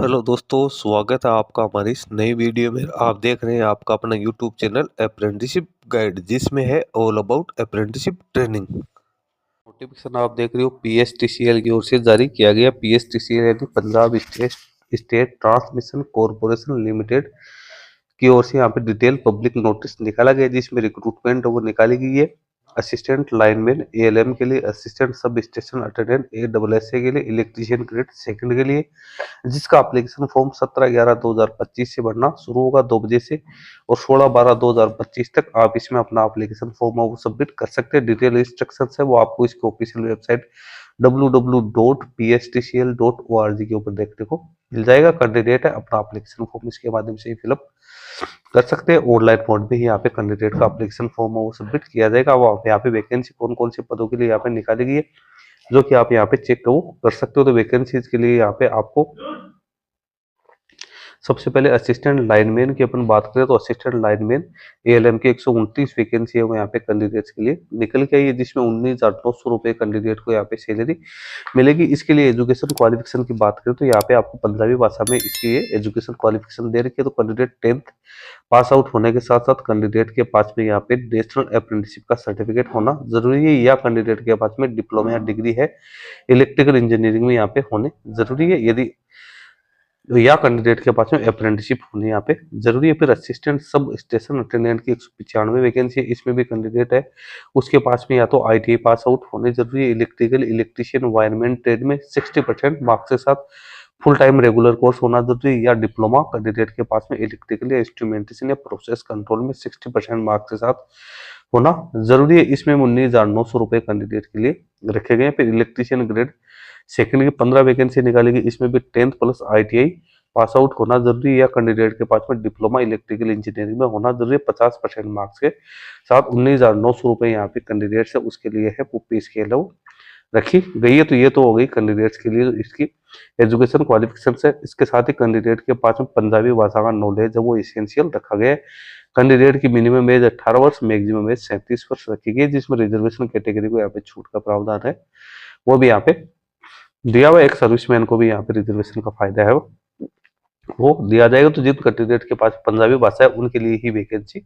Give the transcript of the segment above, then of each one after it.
Hello दोस्तों, स्वागत है आपका हमारी इस नई वीडियो में। आप देख रहे हैं आपका अपना यूट्यूब चैनल अप्रेंटिसशिप गाइड, जिसमें है all about apprenticeship training. Notification आप देख रहे हो पीएसटीसीएल की ओर से जारी किया गया। पीएसटीसीएल यानी Punjab state transmission corporation limited की ओर से यहाँ पे डिटेल पब्लिक नोटिस निकाला गया, जिसमें रिक्रूटमेंट वो निकाली गई है। असिस्टेंट लाइनमैन एएलएम के लिए, असिस्टेंट सब स्टेशन अटेंडेंट एडब्ल्यूएसए के लिए, इलेक्ट्रीशियन ग्रेड सेकंड के लिए, जिसका एप्लीकेशन फॉर्म 17/11/2025 से भरना शुरू होगा 2 बजे से और 16/12/2025 तक आप इसमें अपना एप्लीकेशन फॉर्म वो सबमिट कर सकते हैं। डिटेल इंस्ट्रक्शंस है वो आपको इसके ऑफिशियल वेबसाइट www.pstcl.org के ऊपर देखने को मिल जाएगा। कैंडिडेट है अपना एप्लीकेशन फॉर्म इसके माध्यम से ही फिलअप कर सकते हैं। ऑनलाइन मोड में ही यहाँ पे कैंडिडेट का एप्लीकेशन फॉर्म वो सबमिट किया जाएगा। वो यहाँ पे वैकेंसी कौन कौन से पदों के लिए यहाँ पे निकाली गई है, जो कि आप यहाँ पे चेक कर सकते हो। तो वैकेंसीज के लिए यहाँ पे आपको सबसे पहले असिस्टेंट लाइनमैन की अपन बात करें तो असिस्टेंट लाइनमैन एएलएम की 129 वैकेंसी है वो यहाँ पे कैंडिडेट्स के लिए निकल के आई है, जिसमें 19,900 रुपए कैंडिडेट को यहाँ पे सैलरी मिलेगी। इसके लिए एजुकेशन क्वालिफिकेशन की बात करें तो यहाँ पे आपको पंजाबी भाषा में इसकी एजुकेशन क्वालिफिकेशन दे रखी है। तो कैंडिडेट 10th पास आउट होने के साथ साथ कैंडिडेट के पास में यहाँ पे नेशनल अप्रेंटिसशिप का सर्टिफिकेट होना जरूरी है, या कैंडिडेट के पास में डिप्लोमा या डिग्री है इलेक्ट्रिकल इंजीनियरिंग में यहाँ पे होने जरूरी है, यदि या कैंडिडेट के पास में अप्रेंटिसशिप होनी यहाँ पे जरूरी है। फिर असिस्टेंट सब स्टेशन अटेंडेंट की 195 वैकेंसी है, इसमें भी कैंडिडेट है उसके पास में या तो आईटीआई पास आउट होने जरूरी है, इलेक्ट्रिकल इलेक्ट्रीशियन वायरमैन ट्रेड में 60% मार्क्स के साथ फुल टाइम रेगुलर कोर्स होना जरूरी है, या डिप्लोमा कैंडिडेट के पास में इलेक्ट्रिकल या इंस्ट्रूमेंटेशन या प्रोसेस कंट्रोल में 60% मार्क्स के साथ होना जरूरी है। इसमें 19,900 रुपए कैंडिडेट के लिए रखे गए। फिर इलेक्ट्रीशियन ग्रेड सेकंड की 15 वैकेंसी निकालेगी, इसमें भी 10th plus ITI pass out होना जरूरी है, या कैंडिडेट के पास में डिप्लोमा इलेक्ट्रिकल इंजीनियरिंग में होना जरूरी है 50% मार्क्स के साथ। 19,900 रुपए यहाँ पे कैंडिडेट है उसके लिए है वो पे स्केल रखी गई है। तो ये तो हो गई कैंडिडेट्स के लिए इसकी एजुकेशन क्वालिफिकेशन से। इसके साथ ही कैंडिडेट के पास में पंजाबी भाषा का नॉलेज है वो एसेंशियल रखा गया है। कैंडिडेट की मिनिमम एज 18 वर्ष, मैक्सिमम एज 37 वर्ष रखी गई है, जिसमें रिजर्वेशन कैटेगरी को यहाँ पे छूट का प्रावधान है वो भी यहाँ पे दिया हुआ। एक सर्विसमैन को भी यहाँ पे रिजर्वेशन का फायदा है वो दिया जाएगा। तो जिन कैंडिडेट के पास पंजाबी भाषा है उनके लिए ही वैकेंसी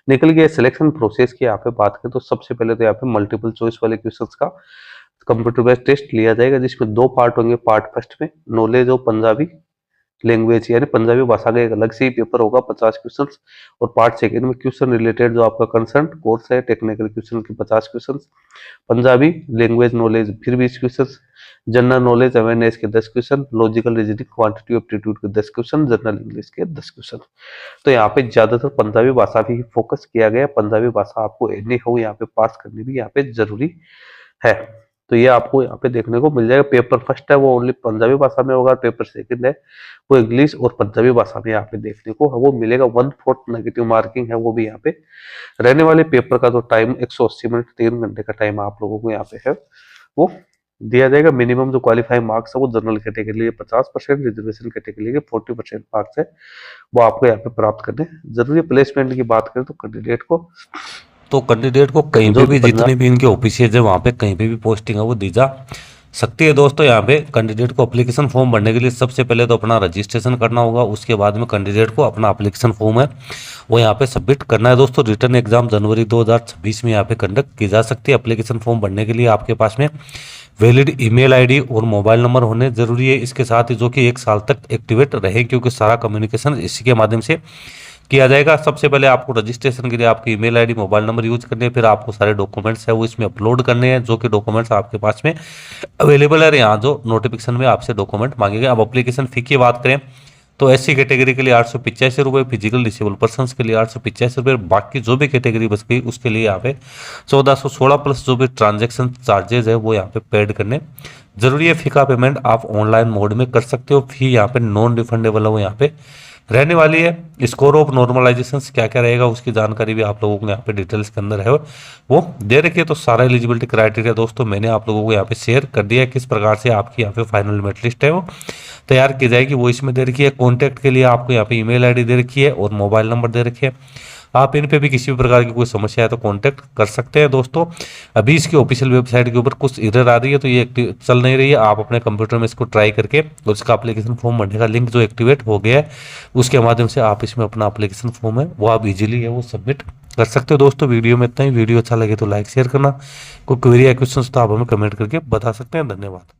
निकल गई। सिलेक्शन प्रोसेस की यहाँ पे बात करें तो सबसे पहले तो यहाँ पे मल्टीपल चॉइस वाले क्वेश्चंस का कंप्यूटर बेस्ड टेस्ट लिया जाएगा, जिसमें 2 पार्ट होंगे। पार्ट फर्स्ट में नॉलेज ऑफ पंजाबी लैंग्वेज यानी पंजाबी भाषा का एक अलग से ही पेपर होगा 50 क्वेश्चन, और पार्ट सेकेंड में क्वेश्चन रिलेटेड जो आपका कंसर्न कोर्स है टेक्निकल क्वेश्चन के 50 क्वेश्चन, पंजाबी लैंग्वेज नॉलेज फिर 20 क्वेश्चन, जनरल नॉलेज अवेयरनेस के 10 question, logical reasoning quantity aptitude के 10 क्वेश्चन, जनरल इंग्लिश के 10 क्वेश्चन। तो यहाँ पे ज्यादातर पंजाबी भाषा भी फोकस किया गया। पंजाबी भाषा आपको एनी हो यहाँ पे पास करनी भी यहाँ पे जरूरी है। तो ये आपको यहाँ पे देखने को मिल जाएगा। पेपर फर्स्ट है वो ओनली पंजाबी भाषा में होगा, पेपर सेकंड है वो इंग्लिश और पंजाबी भाषा में यहाँ पे देखने को वो मिलेगा। 1/4 नेगेटिव मार्किंग है वो भी यहाँ पे रहने वाले। पेपर का तो टाइम 180 मिनट 3 घंटे का टाइम आप लोगों को यहाँ पे है वो दिया जाएगा। मिनिमम जो क्वालिफाइंग मार्क्स है वो जनरल कैटेगरी के लिए 50%, रिजर्वेशन कैटेगरी के 40% मार्क्स है वो आपको यहाँ पे प्राप्त करने जरूरी है। प्लेसमेंट की बात करें तो कैंडिडेट को कहीं पे भी जितने भी इनके ऑफिसेज है वहाँ पे कहीं पे भी पोस्टिंग है वो दी जा सकती है। दोस्तों यहाँ पे कैंडिडेट को एप्लीकेशन फॉर्म भरने के लिए सबसे पहले तो अपना रजिस्ट्रेशन करना होगा, उसके बाद में कैंडिडेट को अपना एप्लीकेशन फॉर्म है वो यहाँ पे सबमिट करना है। दोस्तों रिटर्न एग्जाम जनवरी 2026 में यहाँ पे कंडक्ट की जा सकती है। एप्लीकेशन फॉर्म भरने के लिए आपके पास में वैलिड ईमेल आईडी और मोबाइल नंबर होने जरूरी है, इसके साथ ही जो कि 1 साल तक एक्टिवेट रहे, क्योंकि सारा कम्युनिकेशन इसी के माध्यम से किया जाएगा। सबसे पहले आपको रजिस्ट्रेशन के लिए आपकी email ID mobile number use करने हैं, फिर आपको सारे डॉक्यूमेंट्स है वो इसमें अपलोड करने हैं, जो कि डॉक्यूमेंट्स आपके पास में अवेलेबल है यहाँ जो नोटिफिकेशन में आपसे डॉक्यूमेंट मांगेंगे। अब एप्लीकेशन फी की बात करें तो एससी कैटेगरी के लिए 885 रुपये, फिजिकल डिसेबल पर्सन के लिए 885 रुपये, बाकी जो भी कैटेगरी बच गई उसके लिए यहाँ पे 1416 प्लस जो भी ट्रांजेक्शन चार्जेस है वो यहाँ पे पेड करने जरूरी है। फी का पेमेंट आप ऑनलाइन मोड में कर सकते हो। फी यहाँ पे नॉन रिफंडेबल है वो यहाँ पे रहने वाली है। स्कोर ऑफ नॉर्मलाइजेशन क्या क्या रहेगा उसकी जानकारी भी आप लोगों को यहाँ पे डिटेल्स के अंदर है वो दे रखी है। तो सारा एलिजिबिलिटी क्राइटेरिया दोस्तों मैंने आप लोगों को यहाँ पे शेयर कर दिया है, किस प्रकार से आपकी यहाँ पे फाइनल मेरिट लिस्ट है वो तैयार की जाएगी वो इसमें दे रखी है। कॉन्टैक्ट के लिए आपको यहाँ पे ईमेल आईडी दे रखी है और मोबाइल नंबर दे रखी है। आप इन पे भी किसी भी प्रकार की कोई समस्या है तो कांटेक्ट कर सकते हैं दोस्तों। अभी इसकी ऑफिशियल वेबसाइट के ऊपर कुछ एरर आ रही है, तो ये एक्टिव चल नहीं रही है। आप अपने कंप्यूटर में इसको ट्राई करके और इसका एप्लीकेशन फॉर्म भरने का लिंक जो एक्टिवेट हो गया है उसके माध्यम से आप इसमें अपना एप्लीकेशन फॉर्म है वो आप इजीली है वो सबमिट कर सकते हो। दोस्तों वीडियो में इतना ही। वीडियो अच्छा लगे तो लाइक शेयर करना। कोई क्वेरी या क्वेश्चन तो आप हमें कमेंट करके बता सकते हैं। धन्यवाद।